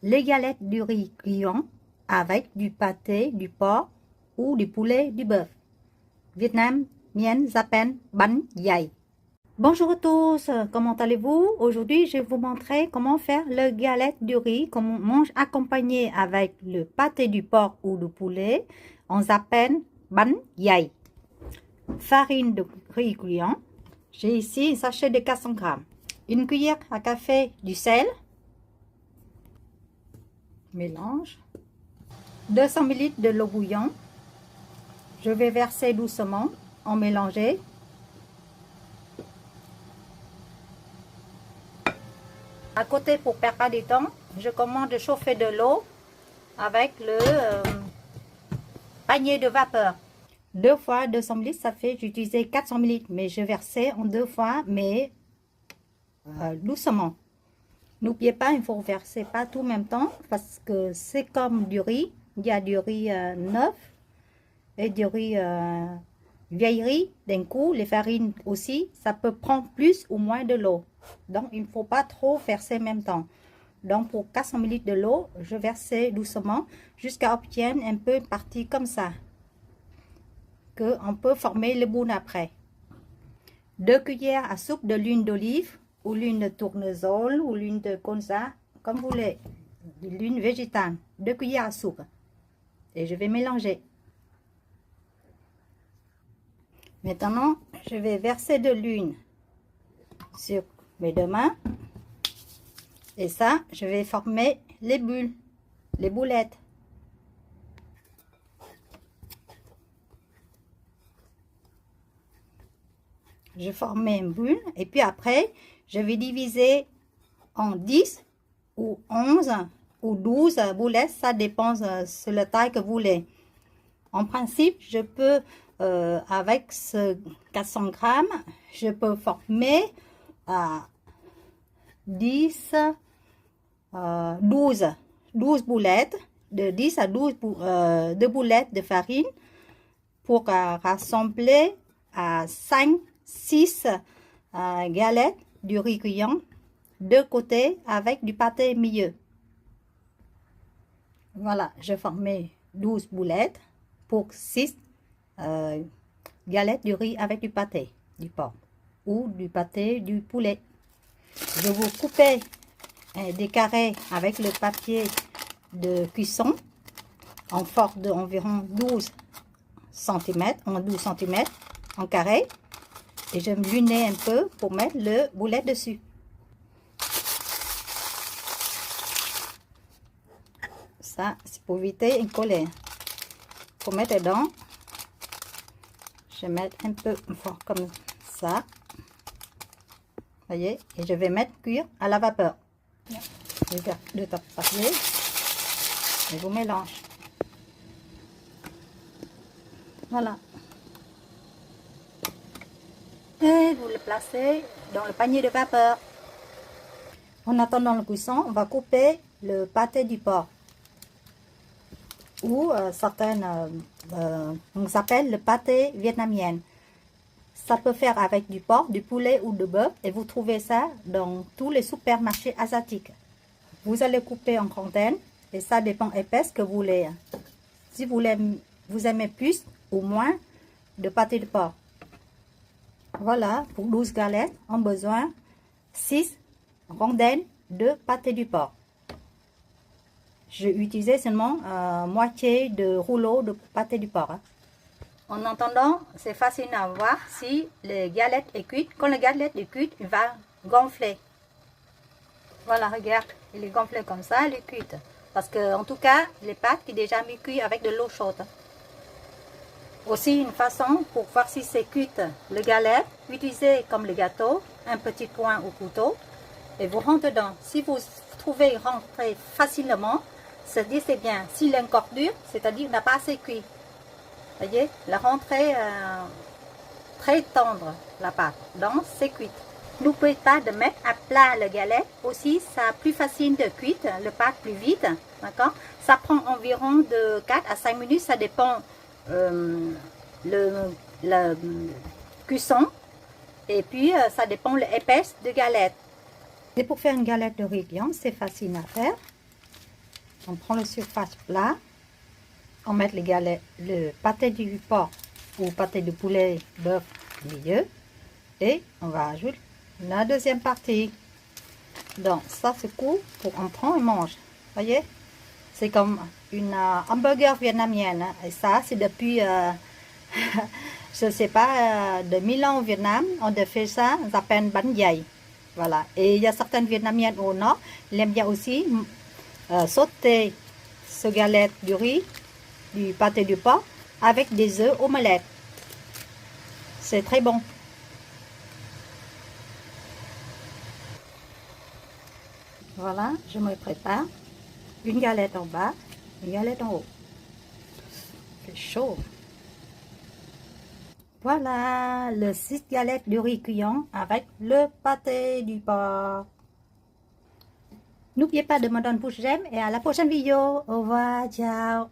les galettes du riz cuillon avec du pâté, du porc ou du poulet, du bœuf. Vietnam, mienne s'appelle bánh dày. Bonjour à tous, comment allez-vous? Aujourd'hui, je vais vous montrer comment faire le galette du riz qu'on mange accompagné avec le pâté du porc ou du poulet. On s'appelle bánh dày. Farine de riz cuillon. J'ai ici un sachet de 400 grammes. Une cuillère à café du sel. Mélange. 200 ml de l'eau bouillante. Je vais verser doucement en mélanger. À côté, pour perdre pas de temps, je commence de chauffer de l'eau avec le panier de vapeur. 2 fois 200 ml, ça fait, j'ai utilisé 400 ml, mais je versais en 2 fois, mais doucement. N'oubliez pas, il faut verser pas tout en même temps, parce que c'est comme du riz. Il y a du riz neuf et du riz vieille riz. D'un coup, les farines aussi, ça peut prendre plus ou moins de l'eau. Donc, il ne faut pas trop verser en même temps. Donc, pour 400 ml de l'eau, je versais doucement jusqu'à obtenir un peu une partie comme ça. On peut former le boule après. 2 cuillères à soupe de l'huile d'olive ou l'huile de tournesol ou l'huile de colza, comme vous voulez. L'huile végétale. 2 cuillères à soupe. Et je vais mélanger. Maintenant, je vais verser de l'huile sur mes 2 mains. Et ça, je vais former les bulles, les boulettes. Je forme une bulle et puis après, je vais diviser en 10 ou 11 ou 12 boulettes. Ça dépend de la taille que vous voulez. En principe, je peux, avec ce 400 grammes, je peux former 10, 12 boulettes, de 10 à 12 de boulettes de farine pour rassembler à 5-6 galettes du riz cuillon de côté avec du pâté milieu. Voilà, je formais 12 boulettes pour 6 galettes du riz avec du pâté du porc ou du pâté du poulet. Je vous coupais des carrés avec le papier de cuisson en force d'environ 12 cm, en 12 cm en carré. Et je me lunais un peu pour mettre le boulet dessus. Ça, c'est pour éviter une colère. Pour mettre dedans, je vais mettre un peu fort comme ça. Voyez, et je vais mettre cuire à la vapeur. Je vais faire 2 tapes de papier et vous mélange. Voilà. Et vous le placez dans le panier de vapeur. En attendant le cuisson, on va couper le pâté du porc. Ou certaines, on s'appelle le pâté vietnamien. Ça peut faire avec du porc, du poulet ou du bœuf. Et vous trouvez ça dans tous les supermarchés asiatiques. Vous allez couper en rondelles. Et ça dépend épaisse que vous voulez. Si vous aimez plus ou moins de pâté de porc. Voilà, pour 12 galettes, on a besoin 6 rondelles de pâté du porc. J'ai utilisé seulement moitié de rouleau de pâté du porc. En attendant, c'est facile à voir si la galette est cuite. Quand la galette est cuite, il va gonfler. Voilà, regarde, il est gonflé comme ça, il est cuite. Parce que, en tout cas, les pâtes sont déjà mis cuites avec de l'eau chaude. Aussi, une façon pour voir si c'est cuite, le galette, utilisez comme le gâteau, un petit coin au couteau et vous rentrez dedans. Si vous trouvez rentrer facilement, c'est-à-dire c'est bien. S'il est encore dur, c'est-à-dire qu'il n'a pas assez cuit. Vous voyez, la rentrée très tendre, la pâte, donc c'est cuite. N'oubliez pas de mettre à plat le galette. Aussi, ça plus facile de cuire, le pâte plus vite, d'accord? Ça prend environ de 4 à 5 minutes, ça dépend la cuisson et puis ça dépend de l'épaisse de galette. Et pour faire une galette de riz blanc, c'est facile à faire. On prend le surface plat. On met les galettes, le pâté du porc ou pâté de poulet, bœuf au milieu. Et on va ajouter la deuxième partie. Donc ça se coupe pour on prend et mange. Voyez, c'est comme une hamburger vietnamienne. Hein. Et ça, c'est depuis, je ne sais pas, de 1000 ans au Vietnam, on a fait ça, ça s'appelle bánh dày. Voilà. Et il y a certaines vietnamiennes au nord, ils aiment bien aussi sauter ce galette du riz, du pâté du porc, avec des œufs omelettes. C'est très bon. Voilà, je me prépare une galette en bas, une galette en haut. C'est chaud. Voilà, le 6 galettes de riz cuillon avec le pâté du porc. N'oubliez pas de me donner un pouce j'aime et à la prochaine vidéo. Au revoir, ciao.